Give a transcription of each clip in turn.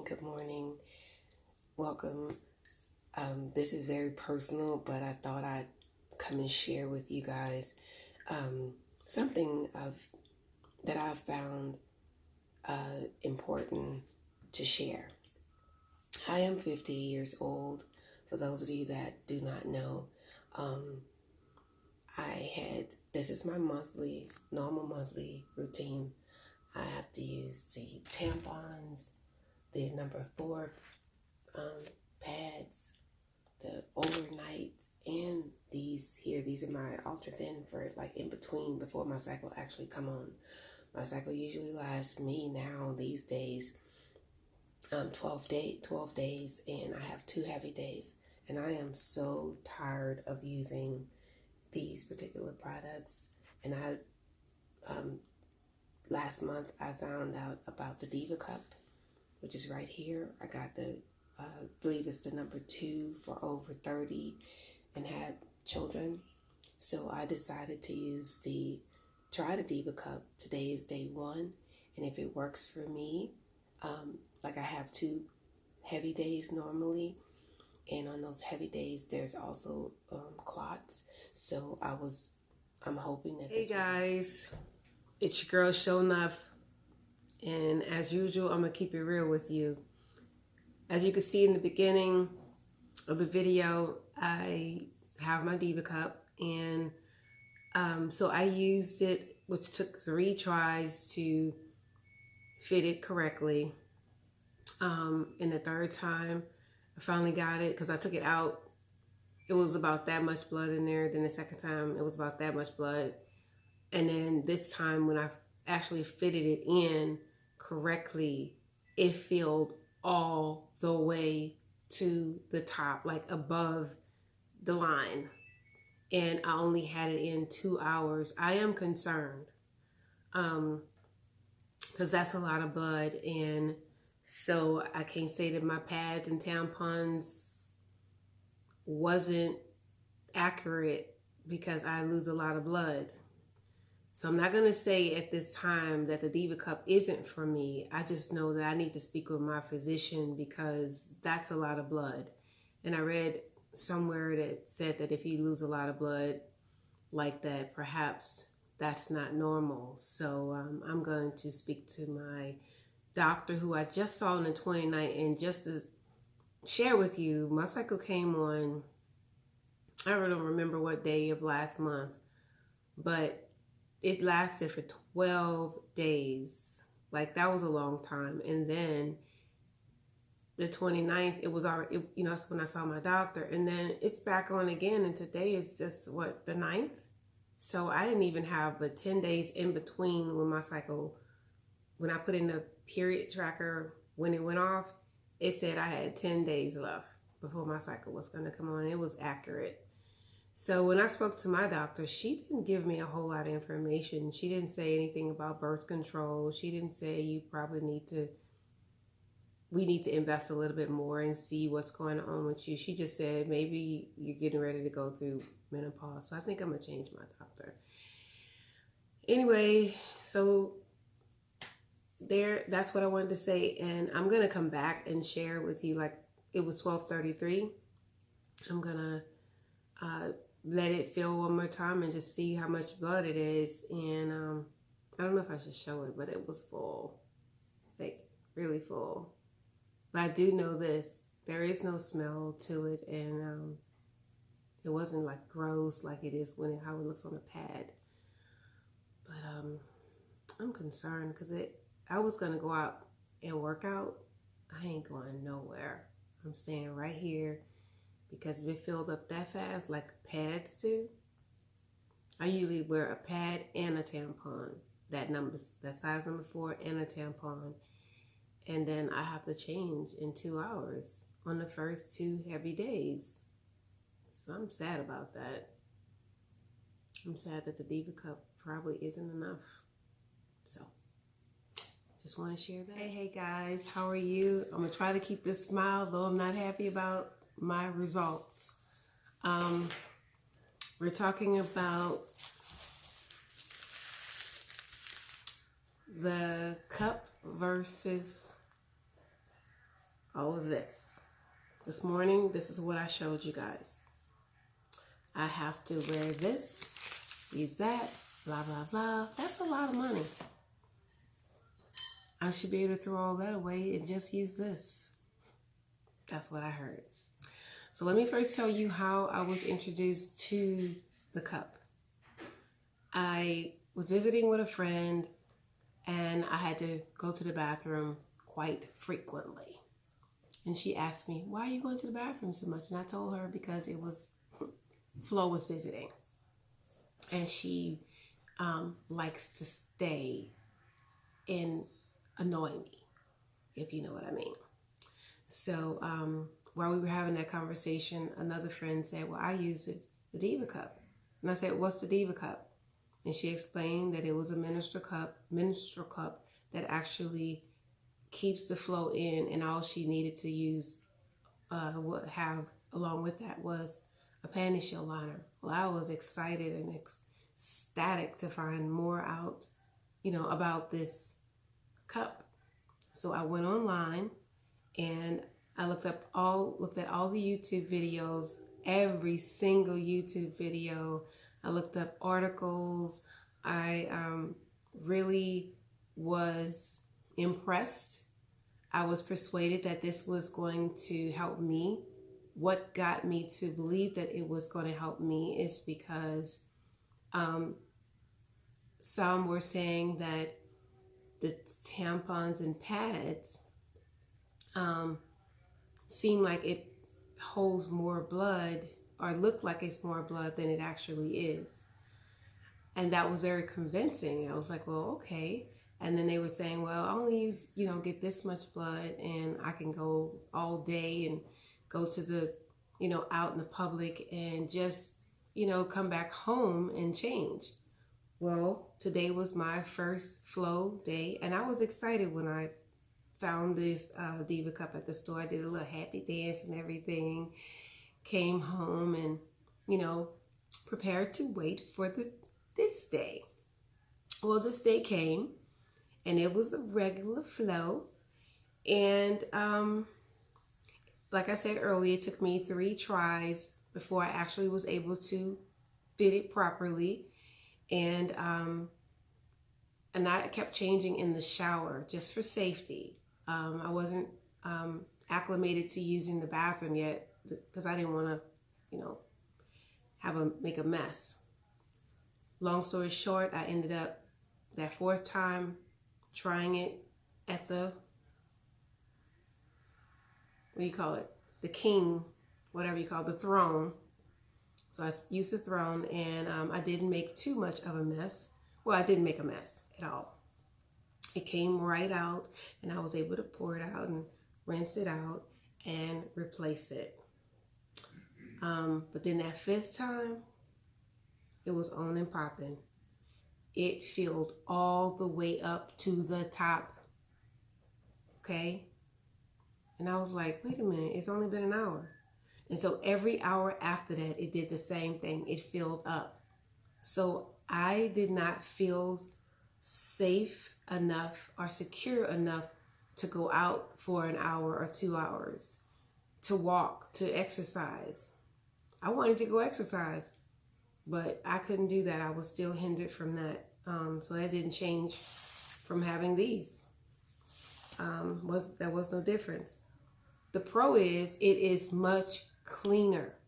Good morning. Welcome. This is very personal, but I thought I'd come and share with you guys something that I've found important to share. I am 50 years old. For those of you that do not know, this is my normal monthly routine. I have to use the tampons, the number 4 pads, the overnights, and these are my ultra thin for like in between before my cycle actually come on. My cycle usually lasts me now these days 12 days, and I have 2 heavy days, and I am so tired of using these particular products. And last month I found out about the Diva cup, which is right here. I got I believe it's the number 2 for over 30 and had children. So I decided to try the Diva cup. Today is day 1, and if it works for me, like I have 2 heavy days normally, and on those heavy days there's also clots. So I'm hoping that. Hey guys, it's your girl Show Enough, and as usual I'm gonna keep it real with you. As you can see in the beginning of the video, I have my Diva cup, and so I used it, which took 3 tries to fit it correctly. And the 3rd time I finally got it, because I took it out, it was about that much blood in there. Then the 2nd time it was about that much blood, and then this time when I actually fitted it in correctly, it filled all the way to the top, like above the line, and I only had it in 2 hours. I am concerned because that's a lot of blood, and so I can't say that my pads and tampons wasn't accurate because I lose a lot of blood. So I'm not going to say at this time that the Diva cup isn't for me. I just know that I need to speak with my physician because that's a lot of blood. And I read somewhere that said that if you lose a lot of blood like that, perhaps that's not normal. So I'm going to speak to my doctor, who I just saw on the 29th. And just to share with you, my cycle came on, I really don't remember what day of last month, but it lasted for 12 days. Like, that was a long time. And then the 29th, it was already, that's when I saw my doctor. And then it's back on again. And today is just, the 9th? So I didn't even have but 10 days in between when my cycle, when I put in the period tracker, when it went off, it said I had 10 days left before my cycle was going to come on. It was accurate. So when I spoke to my doctor, she didn't give me a whole lot of information. She didn't say anything about birth control. She didn't say we need to invest a little bit more and see what's going on with you. She just said, maybe you're getting ready to go through menopause. So I think I'm going to change my doctor. Anyway, so that's what I wanted to say. And I'm going to come back and share with you, like, it was 12:33. I'm going to let it fill one more time and just see how much blood it is. And I don't know if I should show it, but it was full, like really full. But I do know this, there is no smell to it, and it wasn't like gross like it is how it looks on a pad. But I'm concerned because I was gonna go out and work out. I ain't going nowhere. I'm staying right here, because if it filled up that fast like pads do, I usually wear a pad and a tampon, that size number 4 and a tampon, and then I have to change in 2 hours on the first 2 heavy days. So I'm sad about that. I'm sad that the Diva cup probably isn't enough. So just want to share that. Hey guys, how are you? I'm gonna try to keep this smile, though I'm not happy about my results. We're talking about the cup versus all of this. This morning, this is what I showed you guys. I have to wear this, use that, blah, blah, blah. That's a lot of money. I should be able to throw all that away and just use this. That's what I heard. So let me first tell you how I was introduced to the cup. I was visiting with a friend and I had to go to the bathroom quite frequently. And she asked me, why are you going to the bathroom so much? And I told her because Flo was visiting. And she likes to stay and annoy me, if you know what I mean. So while we were having that conversation, another friend said, well, I use the Diva cup. And I said, what's the Diva cup? And she explained that it was a menstrual cup that actually keeps the flow in, and all she needed to use, have along with that was a panty shell liner. Well, I was excited and ecstatic to find more out, about this cup. So I went online and I looked at all the YouTube videos, every single YouTube video. I looked up articles. I really was impressed. I was persuaded that this was going to help me. What got me to believe that it was going to help me is because some were saying that the tampons and pads seem like it holds more blood or look like it's more blood than it actually is. And that was very convincing. I was like, well, okay. And then they were saying, well, I only use, get this much blood and I can go all day and go to the, out in the public and just, come back home and change. Well, today was my first flow day and I was excited when I found this Diva cup at the store. I did a little happy dance and everything. Came home and, prepared to wait for this day. Well, this day came and it was a regular flow. And like I said earlier, it took me 3 tries before I actually was able to fit it properly. And I kept changing in the shower just for safety. I wasn't acclimated to using the bathroom yet because I didn't want to, make a mess. Long story short, I ended up that 4th time trying it at the, the king, whatever you call it, the throne. So I used the throne and I didn't make too much of a mess. Well, I didn't make a mess at all. It came right out and I was able to pour it out and rinse it out and replace it. But then that 5th time, it was on and popping. It filled all the way up to the top. Okay? And I was like, wait a minute, it's only been an hour. And so every hour after that, it did the same thing. It filled up. So I did not feel safe enough or secure enough to go out for an hour or 2 hours, to walk, to exercise. I wanted to go exercise, but I couldn't do that. I was still hindered from that. So that didn't change from having these. There was no difference. The pro is it is much cleaner,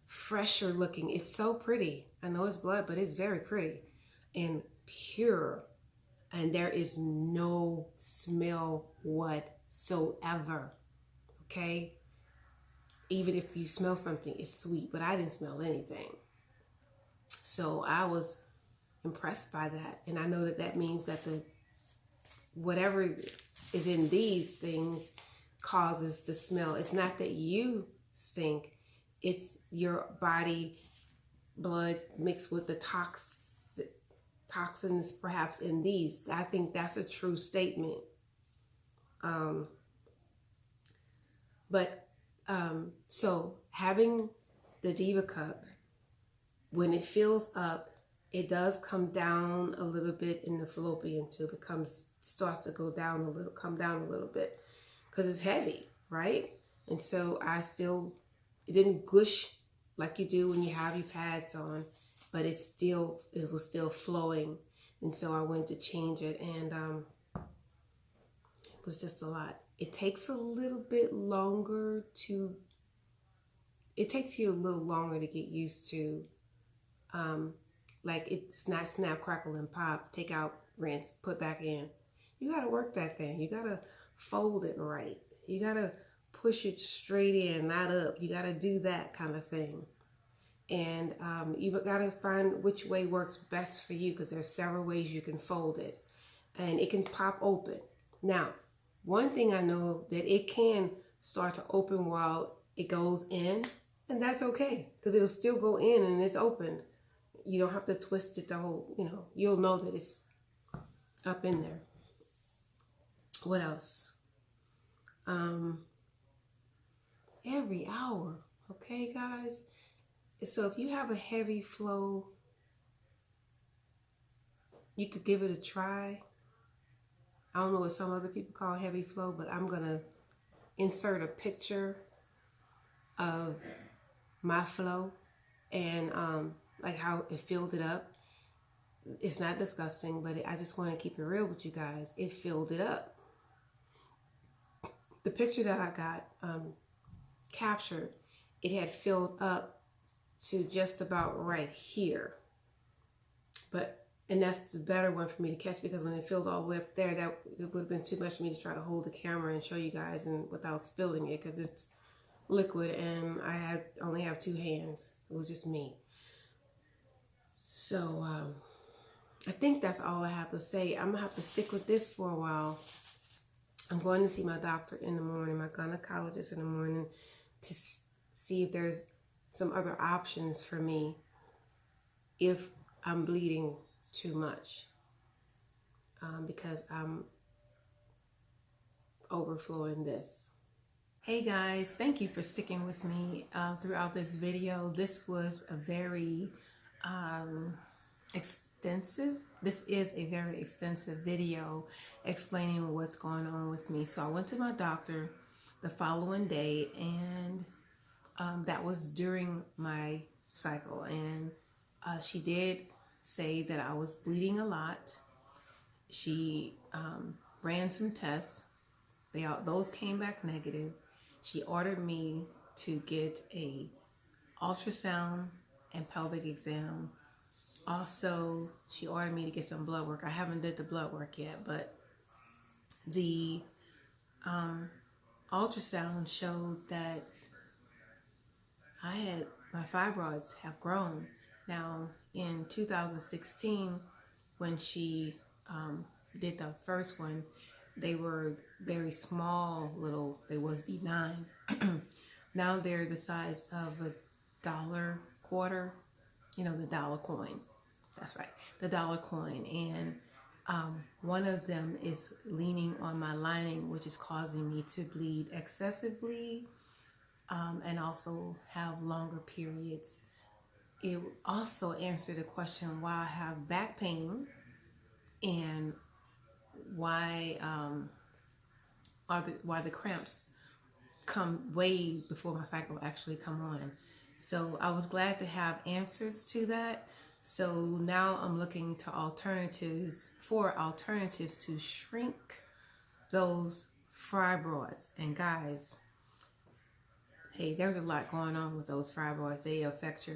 fresher looking. It's so pretty. I know it's blood, but it's very pretty and pure. And there is no smell whatsoever. Okay? Even if you smell something, it's sweet, but I didn't smell anything. So I was impressed by that. And I know that means that whatever is in these things causes the smell. It's not that you stink. It's your body blood mixed with the toxins perhaps in these. I think that's a true statement. So having the Diva cup, when it fills up, it does come down a little bit in the fallopian tube. It starts to come down a little bit because it's heavy, right? And so it didn't gush like you do when you have your pads on, but it was still flowing. And so I went to change it, and it was just a lot. It takes you a little longer to get used to, like it's not snap, crackle, and pop, take out, rinse, put back in. You gotta work that thing. You gotta fold it right. You gotta push it straight in, not up. You gotta do that kind of thing. And you gotta find which way works best for you, because there's several ways you can fold it. And it can pop open. Now, one thing I know, that it can start to open while it goes in, and that's okay, because it'll still go in and it's open. You don't have to twist it the whole, you'll know that it's up in there. What else? Every hour, okay, guys? So if you have a heavy flow, you could give it a try. I don't know what some other people call heavy flow, but I'm gonna insert a picture of my flow and like how it filled it up. It's not disgusting, but I just want to keep it real with you guys. It filled it up. The picture that I got captured, it had filled up to just about right here. And that's the better one for me to catch, because when it filled all the way up there, it would have been too much for me to try to hold the camera and show you guys and without spilling it, because it's liquid and I only have two hands. It was just me. So I think that's all I have to say. I'm gonna have to stick with this for a while. I'm going to see my doctor in the morning, my gynecologist in the morning, to see if there's some other options for me if I'm bleeding too much, because I'm overflowing this. Hey guys, thank you for sticking with me throughout this video. This was a very extensive. This is a very extensive video explaining what's going on with me. So I went to my doctor the following day, and that was during my cycle, and she did say that I was bleeding a lot. She ran some tests. Those came back negative. She ordered me to get a ultrasound and pelvic exam. Also, she ordered me to get some blood work. I haven't did the blood work yet, but the ultrasound showed that my fibroids have grown. Now, in 2016, when she did the first one, they were very small, they was benign. Now they're the size of a dollar quarter, the dollar coin. That's right, the dollar coin. And one of them is leaning on my lining, which is causing me to bleed excessively, and also have longer periods. It also answered the question why I have back pain, and why the cramps come way before my cycle actually come on. So I was glad to have answers to that. So now I'm looking to alternatives to shrink those fibroids. And guys, hey, there's a lot going on with those fibroids. They affect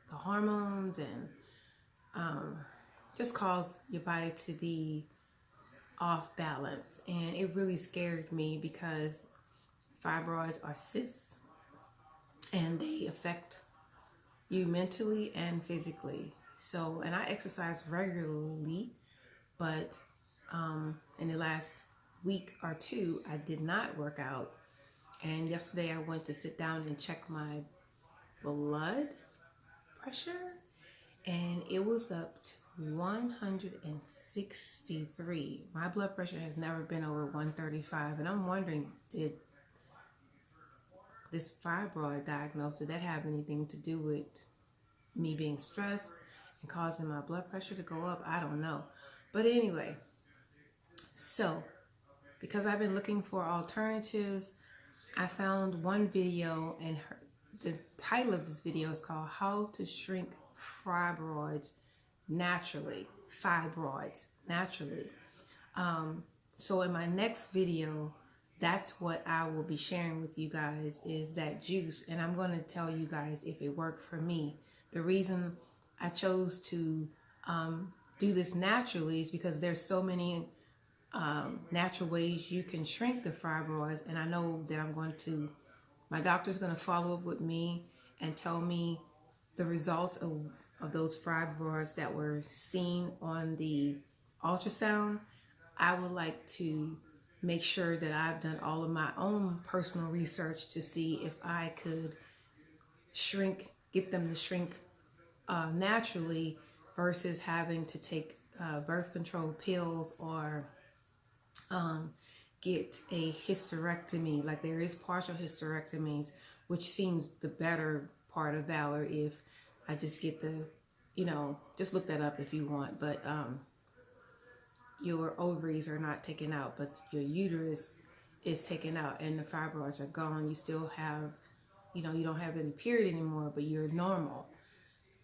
the hormones, and just cause your body to be off balance. And it really scared me, because fibroids are cysts and they affect you mentally and physically. So, and I exercise regularly, but in the last week or two, I did not work out. And yesterday I went to sit down and check my blood pressure, and it was up to 163. My blood pressure has never been over 135, and I'm wondering, did this fibroid diagnosis, did that have anything to do with me being stressed and causing my blood pressure to go up? I don't know. But anyway, so because I've been looking for alternatives, I found one video, and the title of this video is called How to Shrink Fibroids Naturally. Fibroids Naturally. So in my next video, that's what I will be sharing with you guys, is that juice. And I'm going to tell you guys if it worked for me. The reason I chose to do this naturally is because there's so many natural ways you can shrink the fibroids. And I know that my doctor's going to follow up with me and tell me the results of those fibroids that were seen on the ultrasound. I would like to make sure that I've done all of my own personal research to see if I could get them to shrink naturally versus having to take birth control pills or get a hysterectomy. Like, there is partial hysterectomies, which seems the better part of valor if I just get just look that up if you want. But your ovaries are not taken out, but your uterus is taken out and the fibroids are gone. You still have, you don't have any period anymore, but you're normal.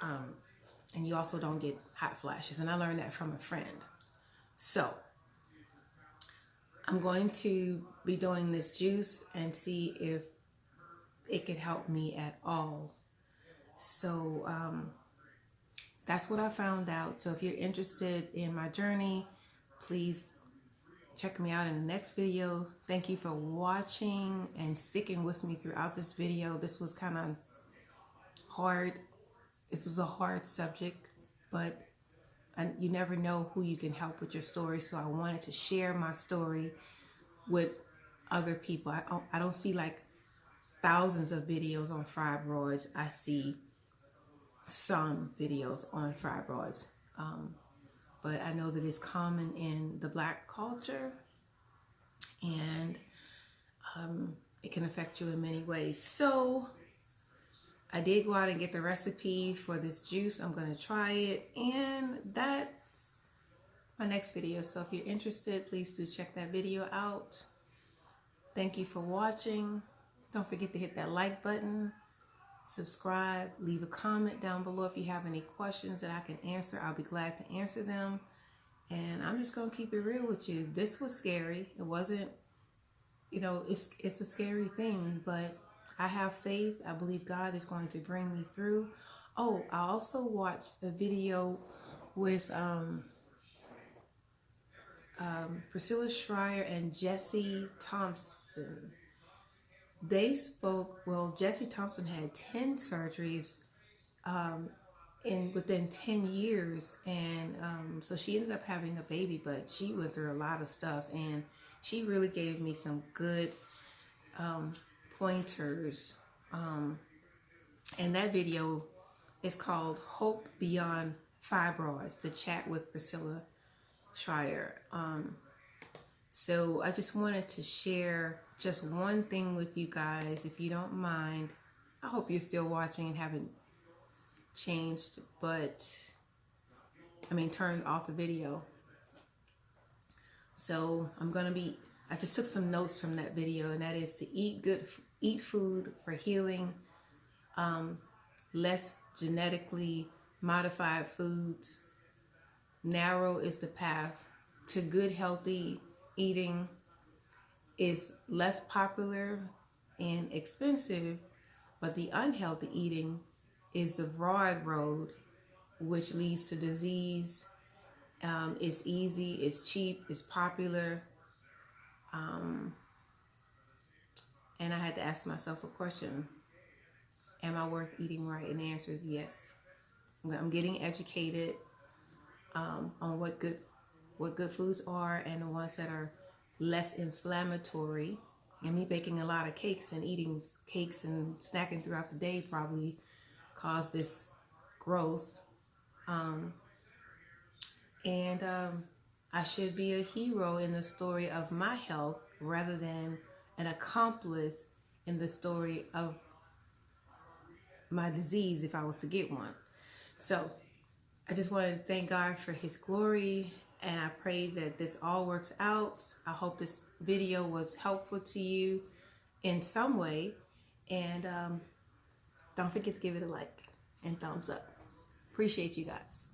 And you also don't get hot flashes. And I learned that from a friend. So I'm going to be doing this juice and see if it could help me at all. So that's what I found out. So if you're interested in my journey, please check me out in the next video. Thank you for watching and sticking with me throughout this video. This was kind of hard. This was a hard subject, but you never know who you can help with your story. So I wanted to share my story with other people. I don't see like thousands of videos on fibroids. I see some videos on fibroids. But I know that it's common in the Black culture, and it can affect you in many ways. So I did go out and get the recipe for this juice. I'm going to try it, and that's my next video. So if you're interested, please do check that video out. Thank you for watching. Don't forget to hit that like button, subscribe, leave a comment down below if you have any questions that I can answer. I'll be glad to answer them. And I'm just going to keep it real with you. This was scary. It wasn't, it's a scary thing, but I have faith. I believe God is going to bring me through. Oh, I also watched a video with Priscilla Schreier and Jesse Thompson. They spoke, Jesse Thompson had 10 surgeries within 10 years. And so she ended up having a baby, but she went through a lot of stuff. And she really gave me some good pointers. And that video is called Hope Beyond Fibroids, the chat with Priscilla Schreier. So I just wanted to share just one thing with you guys, if you don't mind. I hope you're still watching and haven't changed, turned off the video. So I just took some notes from that video, and that is to eat food for healing, less genetically modified foods. Narrow is the path to good, healthy eating. Is less popular and expensive, but the unhealthy eating is the broad road, which leads to disease. It's easy, it's cheap, it's popular. And I had to ask myself a question: am I worth eating right? And the answer is yes. I'm getting educated on what good foods are, and the ones that are less inflammatory. And me baking a lot of cakes and eating cakes and snacking throughout the day probably caused this growth. I should be a hero in the story of my health rather than an accomplice in the story of my disease if I was to get one. So I just want to thank God for his glory, and I pray that this all works out. I hope this video was helpful to you in some way. And don't forget to give it a like and thumbs up. Appreciate you guys.